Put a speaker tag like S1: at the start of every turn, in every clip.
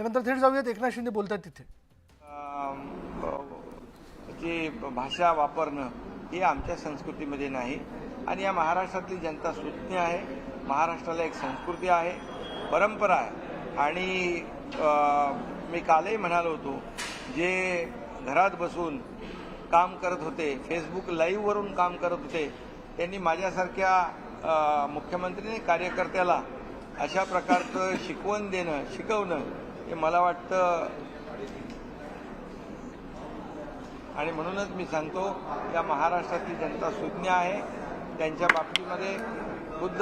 S1: यानंतर थेट जाऊयात एकनाथ शिंदे बोलतात तिथे.
S2: जी भाषा वापरणं हे आमच्या संस्कृतीमध्ये नाही आणि या महाराष्ट्रातली जनता सुज्ञ आहे. महाराष्ट्राला एक संस्कृती आहे, परंपरा आहे आणि मी कालही म्हणालो होतो, जे घरात बसून काम करत होते, फेसबुक लाईव्हवरून काम करत होते, त्यांनी माझ्यासारख्या मुख्यमंत्री कार्यकर्त्याला अशा प्रकारचं शिकवणं हे मला वाटतं. आणि म्हणूनच मी सांगतो, या महाराष्ट्रातली जनता सुज्ञ आहे. त्यांच्या बाबतीमध्ये खुद्द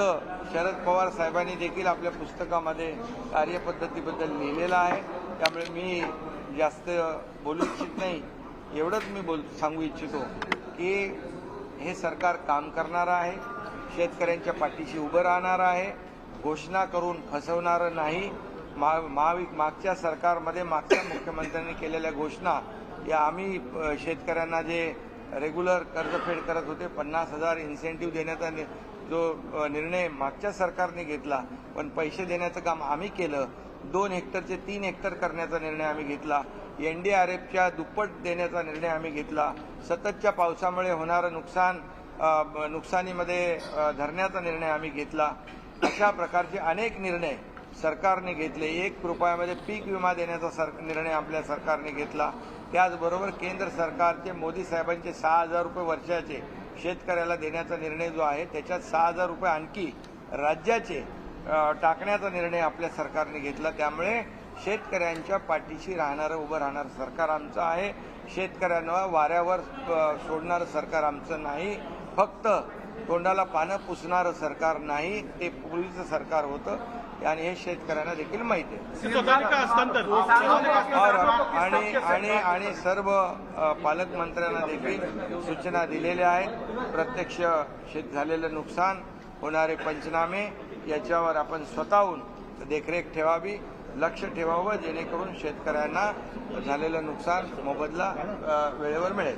S2: शरद पवार साहेबांनी देखील आपल्या पुस्तकामध्ये कार्यपद्धतीबद्दल लिहिलेलं आहे. त्यामुळे मी जास्त बोलू इच्छित नाही. एवढंच मी सांगू इच्छितो की हे सरकार काम करणारं आहे, शेतकऱ्यांच्या पाठीशी उभं राहणारं आहे, घोषणा करून फसवणारं नाही. मागच्या सरकारमध्ये मागच्या मुख्यमंत्र्यांनी केलेल्या घोषणा या आम्ही शेतकऱ्यांना जे रेग्युलर कर्जफेड करत होते, 50,000 इन्सेंटिव्ह देण्याचा जो निर्णय मागच्या सरकारने घेतला, पण पैसे देण्याचं काम आम्ही केलं. 2 हेक्टरचे 3 हेक्टर करण्याचा निर्णय आम्ही घेतला. NDRFच्या दुप्पट देण्याचा निर्णय आम्ही घेतला. सततच्या पावसामुळे होणारं नुकसानीमध्ये धरण्याचा निर्णय आम्ही घेतला. अशा प्रकारचे अनेक निर्णय सरकारने घेतले. 1 रुपयामध्ये पीक विमा देण्याचा निर्णय आपल्या सरकारने घेतला. त्याचबरोबर केंद्र सरकारचे मोदी साहेबांचे 6,000 रुपये वर्षाचे शेतकऱ्याला देण्याचा निर्णय जो आहे, त्याच्यात 6,000 रुपये आणखी राज्याचे टाकण्याचा निर्णय आपल्या सरकारने घेतला. त्यामुळे शेतकऱ्यांच्या पाठीशी उभं राहणारं सरकार आमचं आहे. शेतकऱ्यांना वाऱ्यावर सोडणारं सरकार आमचं नाही. फक्त तोंडाला पानं पुसणारं सरकार नाही, ते पूर्वीचं सरकार होतं आणि हे शेतकऱ्यांना देखील माहिती आहे. आणि सर्व पालकमंत्र्यांना देखील सूचना दिलेल्या आहेत. प्रत्यक्ष झालेलं नुकसान, होणारे पंचनामे याच्यावर आपण स्वतःहून देखरेख ठेवावी, लक्ष ठेवावं, जेणेकरून शेतकऱ्यांना झालेलं नुकसान मोबदला वेळेवर मिळेल.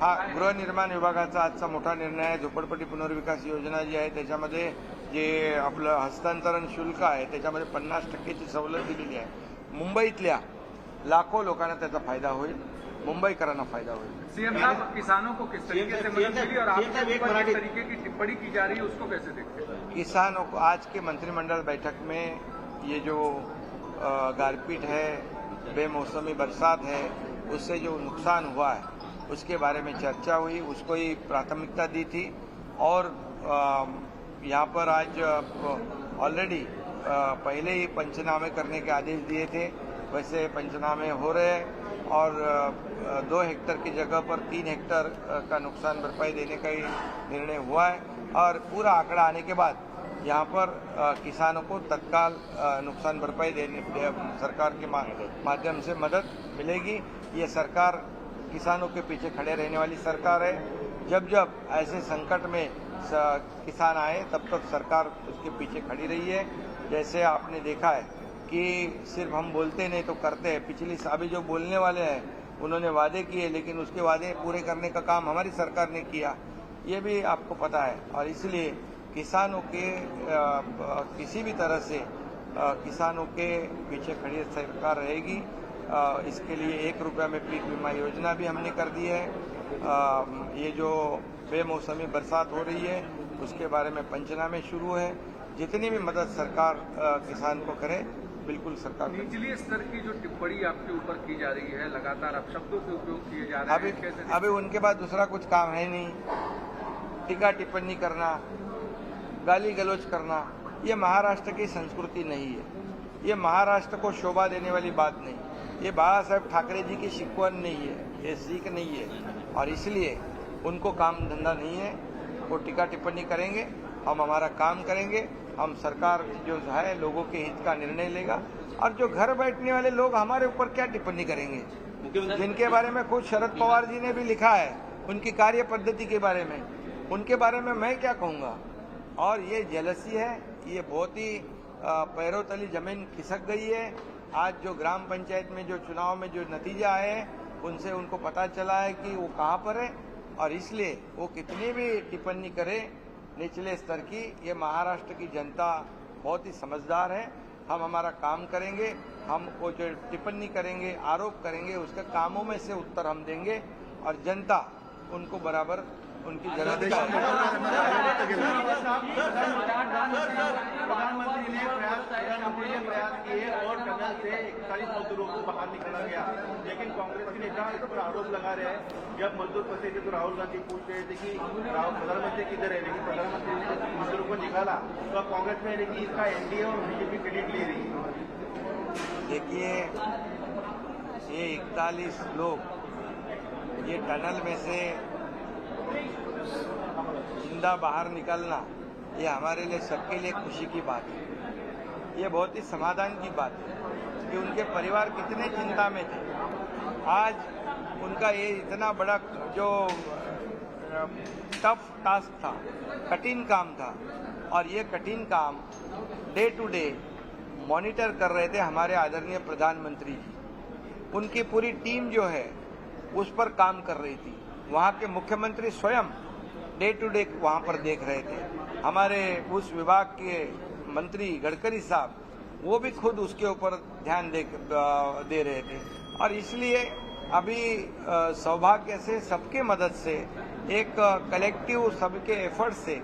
S2: हा गृहनिर्माण विभागाचा आजचा मोठा निर्णय आहे. झोपडपट्टी पुनर्विकास योजना जी आहे त्याच्यामध्ये जे आपलं हस्तांतरण शुल्क आहे त्याच्यामध्ये 50% सवलत दिलेली आहे. मुंबईतल्या लाखो लोकांना त्याचा फायदा होईल, मुंबईकरांना फायदा होईल.
S3: सीएम साहब, किसानों को किस तरीके से मदद मिली और आपके ऊपर किस तरीके की टिप्पणी की जा रही है उसको कैसे देखते हैं?
S2: किसानों को आज के मंत्रिमंडल बैठक में ये जो गारपीट है, बेमौसमी बरसात है, उससे जो नुकसान हुआ है उसके बारे में चर्चा हुई, उसको ही प्राथमिकता दी थी. और यहाँ पर आज ऑलरेडी पहले ही पंचनामे करने के आदेश दिए थे, वैसे पंचनामे हो रहे हैं और 2 हेक्टर की जगह पर 3 हेक्टर का नुकसान भरपाई देने का ही निर्णय हुआ है. और पूरा आंकड़ा आने के बाद यहाँ पर किसानों को तत्काल नुकसान भरपाई देने सरकार के माध्यम से मदद मिलेगी. ये सरकार किसानों के पीछे खड़े रहने वाली सरकार है. जब जब ऐसे संकट में किसान आए तब तक सरकार उसके पीछे खड़ी रही है. जैसे आपने देखा है कि सिर्फ हम बोलते नहीं तो करते हैं. पिछली अभी जो बोलने वाले हैं उन्होंने वादे किए, लेकिन उसके वादे पूरे करने का काम हमारी सरकार ने किया, ये भी आपको पता है. और इसलिए किसानों के किसी भी तरह से किसानों के पीछे खड़ी सरकार रहेगी. इसके लिए 1 रुपया में पीक बीमा योजना भी हमने कर दी है. ये जो बेमौसमी बरसात हो रही है उसके बारे में पंचनामे शुरू है. जितनी भी मदद सरकार किसान को करे, बिल्कुल सरकार.
S3: निचली स्तर की जो टिप्पणी आपके ऊपर की जा रही है, लगातार आप शब्दों के उपयोग किए जा रहे हैं,
S2: अभी उनके पास दूसरा कुछ काम है नहीं. टीका टिप्पणी करना, गाली गलौज करना, ये महाराष्ट्र की संस्कृति नहीं है. ये महाराष्ट्र को शोभा देने वाली बात नहीं. ये बाला साहेब ठाकरे जी की शिकवण नहीं है, ये सीख नहीं है. और इसलिए उनको काम धंधा नहीं है. वो टीका टिप्पणी करेंगे, हम हमारा काम करेंगे. हम सरकार जो है लोगों के हित का निर्णय लेगा. और जो घर बैठने वाले लोग हमारे ऊपर क्या टिप्पणी करेंगे, जिनके बारे में खुद शरद पवार जी ने भी लिखा है उनकी कार्य पद्धति के बारे में, उनके बारे में मैं क्या कहूँगा. और ये जेलसी है, ये बहुत ही पैरों तली जमीन खिसक गई है. आज जो ग्राम पंचायत में जो चुनाव में जो नतीजा आए हैं उनसे उनको पता चला है कि वो कहाँ पर है और इसलिए वो कितनी भी टिप्पणी करे निचले स्तर की, ये महाराष्ट्र की जनता बहुत ही समझदार है। हम हमारा काम करेंगे, हम वो जो टिप्पणी करेंगे, आरोप करेंगे, उसके कामों में से उत्तर हम देंगे और जनता उनको बराबर उनकी जगह
S4: प्रधानमंत्री ने प्रयास किए और टनल से 41 मजदूरों को बाहर निकाला गया, लेकिन कांग्रेस के नेता इस पर आरोप लगा रहे हैं। जब मजदूर फंसे थे तो राहुल गांधी पूछ रहे थे कि प्रधानमंत्री किधर है, लेकिन प्रधानमंत्री ने मजदूरों को निकाला। तो अब कांग्रेस में कि इसका एनडीए और बीजेपी क्रेडिट ले रही है।
S2: देखिए, ये 41 लोग ये टनल में से जिंदा बाहर निकलना, ये हमारे लिए सबके लिए खुशी की बात है। ये बहुत ही समाधान की बात है कि उनके परिवार कितने चिंता में थे। आज उनका ये इतना बड़ा जो टफ टास्क था, कठिन काम था, और ये कठिन काम डे टू डे मॉनिटर कर रहे थे हमारे आदरणीय प्रधानमंत्री जी। उनकी पूरी टीम जो है उस पर काम कर रही थी। वहाँ के मुख्यमंत्री स्वयं डे टू डे वहाँ पर देख रहे थे। हमारे उस विभाग के मंत्री गडकरी साहब, वो भी खुद उसके ऊपर ध्यान दे रहे थे। और इसलिए अभी सौभाग्य से सबके मदद से एक कलेक्टिव सबके एफर्ट से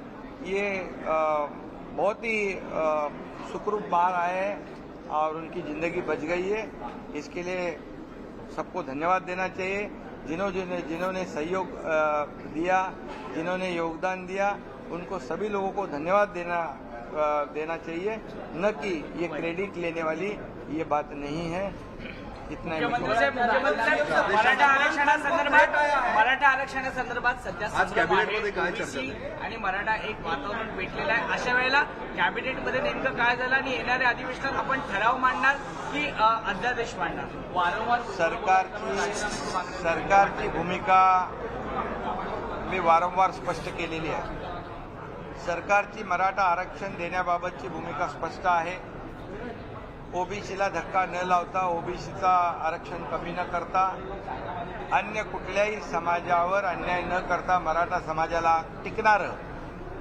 S2: ये बहुत ही सुखरूप बाहर आए हैं और उनकी जिंदगी बच गई है। इसके लिए सबको धन्यवाद देना चाहिए। जिन्होंने सहयोग दिया, जिन्होंने योगदान दिया, उनको सभी लोगों को धन्यवाद देना चाहिए, न कि ये क्रेडिट लेने वाली ये बात नहीं है। इतना
S5: मराठा आरक्षणासंदर्भात सध्या आणि मराठा एक वातावरण पेटलेलं आहे। अशा वेळेला कॅबिनेटमध्ये नेमकं काय झालं आणि येणाऱ्या अधिवेशनात आपण ठराव मांडणार की अध्यादेश मांडणार? वारंवार
S2: सरकारची भूमिका मी वारंवार स्पष्ट केलेली आहे। सरकारची मराठा आरक्षण देण्याबाबतची भूमिका स्पष्ट आहे। ओबीसीला धक्का न लावता, ओबीसीचा आरक्षण कमी न करता, अन्य कुठल्याही समाजावर अन्याय न करता मराठा समाजाला टिकणारं,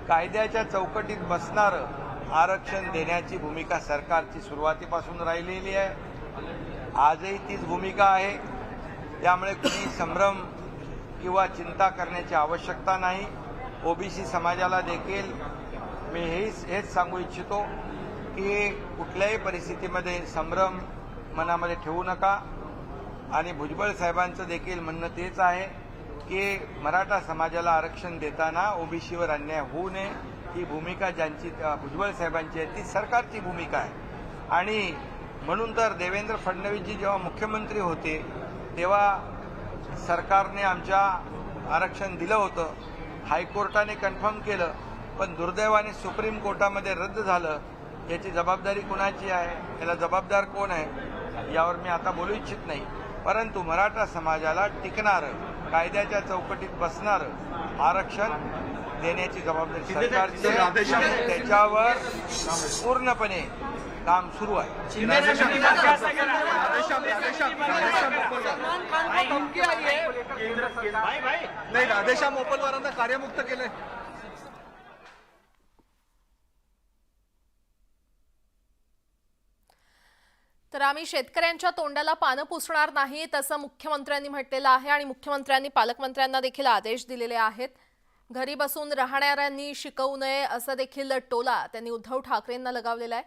S2: कायद्याच्या चौकटीत बसणारं आरक्षण देण्याची भूमिका सरकारची सुरुवातीपासून राहिलेली आहे। आजही तीच भूमिका आहे। त्यामुळे कुणी संभ्रम किंवा चिंता करण्याची आवश्यकता नाही। ओबीसी समाजाला देखील मी हेच सांगू इच्छितो की कुठल्याही परिस्थितीमध्ये संभ्रम मनामध्ये ठेवू नका। आणि भुजबळ साहेबांचं देखील म्हणणं तेच आहे की मराठा समाजाला आरक्षण देताना ओबीसीवर अन्याय होऊ नये, ही भूमिका ज्यांची भुजबळ साहेबांची आहे ती सरकारची भूमिका आहे। आणि म्हणून तर देवेंद्र फडणवीसजी जेव्हा मुख्यमंत्री होते तेव्हा सरकारने आमच्या आरक्षण दिलं होतं, हायकोर्टाने कन्फर्म केलं, पण दुर्दैवाने सुप्रीम कोर्टामध्ये रद्द झालं। याची जबाबदारी कोणाची आहे, याला जबाबदार कोण आहे, यावर मी आता बोलू इच्छित नाही। परंतु मराठा समाजाला टिकणारं, कायद्याच्या चौकटीत बसणारं आरक्षण देण्याची जबाबदारी सरकारची आहे। त्याच्यावर पूर्णपणे काम सुरू आहे।
S1: नाही, राधेश्याम मोपलवारांना कार्यमुक्त केलंय।
S6: तर आम्ही शेतकऱ्यांच्या तोंडाला पानं पुसणार नाही तसं मुख्यमंत्र्यांनी म्हटलेलं आहे आणि मुख्यमंत्र्यांनी पालकमंत्र्यांना देखील आदेश दिलेले आहेत। घरी बसून राहणाऱ्यांनी शिकवू नये असं देखील टोला त्यांनी उद्धव ठाकरेंना लगावलेला आहे।